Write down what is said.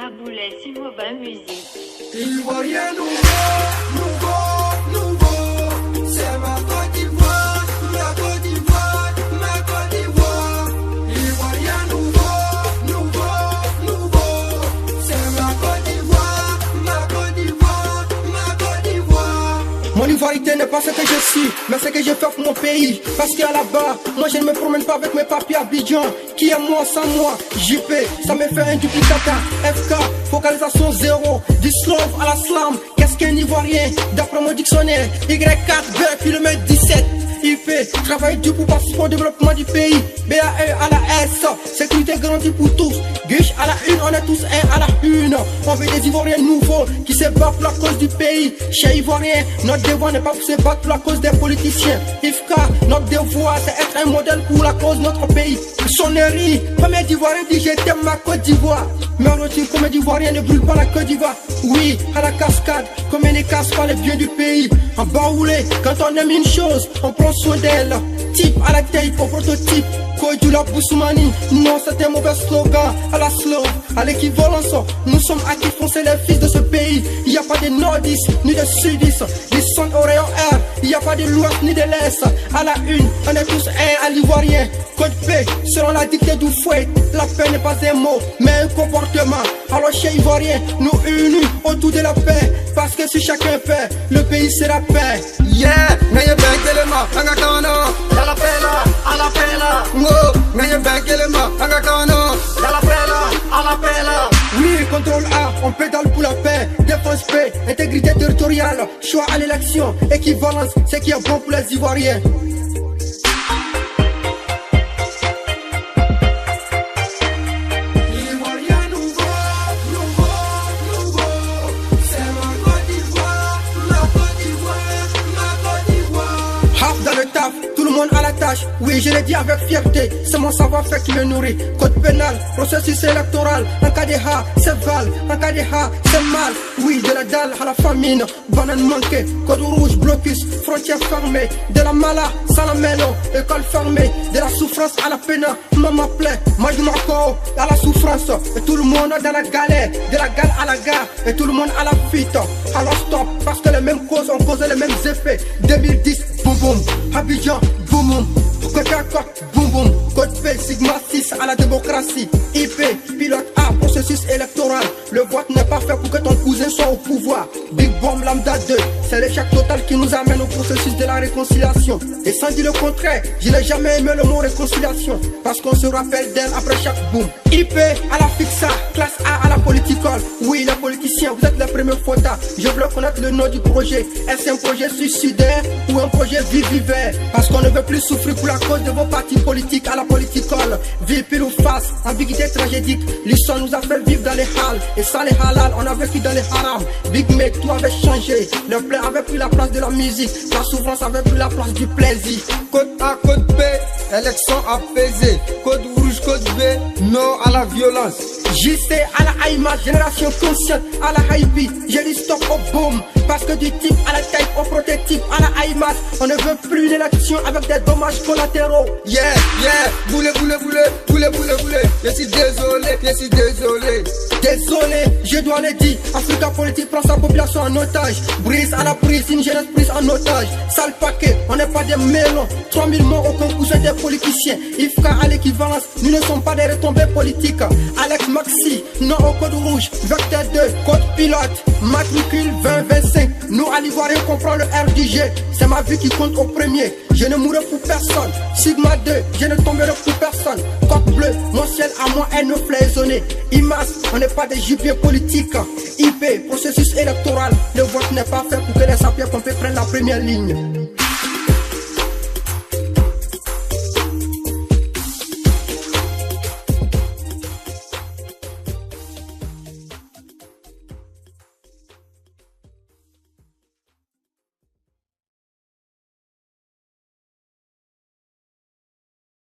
Aboulé, c'est moi, bonne musique. Ivoirien nouveau, c'est ma Côte d'Ivoire, ma Côte d'Ivoire, ma Côte d'Ivoire. Ivoirien nouveau, c'est ma Côte d'Ivoire, ma Côte d'Ivoire, ma Côte d'Ivoire. Mon ivoirité n'est pas ce que je suis, mais ce que je fais pour mon pays. Parce qu'à là-bas, moi je ne me promène pas avec mes papiers à Abidjan. Qui est moi sans moi? JP, ça me fait un duplicata. FK, focalisation zéro. Du slove à la slam. Qu'est-ce qu'un ivoirien? D'après mon dictionnaire, Y4, kilomètre 17. IP, travail dur pour participer au développement du pays. BAE à la S, sécurité garantie pour tous. Guiche à la une, on est tous un à la une. On veut des Ivoiriens nouveaux qui se battent pour la cause du pays. Chez Ivoiriens, notre devoir n'est pas pour se battre pour la cause des politiciens. IFCA, notre devoir c'est être un modèle pour la cause de notre pays. Sonnerie, combien d'Ivoiriens dit je t'aime ma Côte d'Ivoire? Mais en retour, combien d'Ivoiriens ne brûlent pas la Côte d'Ivoire? Oui, à la cascade, combien ne cassent pas les biens du pays? En baoulé, quand on aime une chose, on prend soin d'elle. Type à la tape, au prototype. Kodjoula Boussoumani, non c'est un mauvais slogan. À la slow, à l'équivalence, nous sommes acquis français les fils de ce pays. Il n'y a pas de nordistes, ni de sudistes, des sons oreilles en air. Il n'y a pas de l'ouest ni de l'est. À la une, on est tous un à l'ivoirien. Code paix, selon la dictée du fouet. La paix n'est pas un mot, mais un comportement. Alors chez Ivoiriens, nous unis autour de la paix. Parce que si chacun fait, le pays sera paix. Yeah, ngaye benkelema, anga kano, yala pela, ala pela. Ngo, ngaye benkelema, anga kano, yala pela, ala pela. Oui, contrôle A, on pédale pour la paix. Défense paix, intégrité territoriale, choix à l'élection, équivalence, c'est qui est bon pour les Ivoiriens. Tout le monde à la tâche, oui je l'ai dit avec fierté. C'est mon savoir-faire qui me nourrit. Code pénal, processus électoral. En cas de ha, c'est val. En cas de ha, c'est mal. Oui, de la dalle à la famine. Banane manquée, code rouge, blocus. Frontières fermées. De la mala, salamelo. École fermée. De la souffrance à la peine. Maman plaît, moi je m'accorde à la souffrance. Et tout le monde dans la galère. De la gare à la gare. Et tout le monde à la fuite. Alors stop, parce que les mêmes causes ont causé les mêmes effets. 2010, boum boum. Abidjan, boum boum. Côte à côte, boum boum. Code P, Sigma 6 à la démocratie. IP, pilote A, processus électoral. Le vote n'est pas fait pour que ton cousin soit au pouvoir. Big Bomb Lambda 2, c'est l'échec total qui nous amène au processus de la réconciliation. Et sans dire le contraire, je n'ai jamais aimé le mot réconciliation. Parce qu'on se rappelle d'elle après chaque boom. IP à la fixa, classe A à la politicole. Oui, les politiciens, vous êtes les premiers fauteurs. Je veux connaître le nom du projet. Est-ce un projet suicidaire ou un projet vivant? Parce qu'on ne veut plus souffrir pour la cause de vos partis politiques à la politicole. Vie pile ou face, ambiguïté tragédique. L'histoire nous a fait vivre dans les halles. Et sans les halal, on a vécu dans les haram. Big Mac, tout avait changé. Le plein avait pris la place de la musique. La souffrance avait pris la place du plaisir. Code A, code B, élection apaisée. Code rouge, code B, non à la violence. JC à la Aïma, génération consciente à la Haïbi. J'ai dit stop au boom. Parce que du type à la type au prototype à la Aïmas, on ne veut plus une élection avec des dommages collatéraux. Yeah, yeah, boule. Je suis désolé. Désolé, je dois le dire. Africa politique prend sa population en otage. Brise à la prise, une jeunesse prise en otage. Sale paquet, on n'est pas des mélons. 3000 morts au concours des politiciens. IFCA à l'équivalence, nous ne sommes pas des retombées politiques. Alex Maxi, non au code rouge. Vecteur 2, code pilote. Matricule 2025. Nous à l'Ivoirien comprend le RDG. C'est ma vie qui compte au premier. Je ne mourrai pour personne. Sigma 2, je ne tomberai pour personne. Code bleu, mon ciel à moi est neuf flaisonné. IMAS, on n'est pas des gibiers politiques. IP, processus électoral. Le vote n'est pas fait pour que les sapiens prennent la première ligne.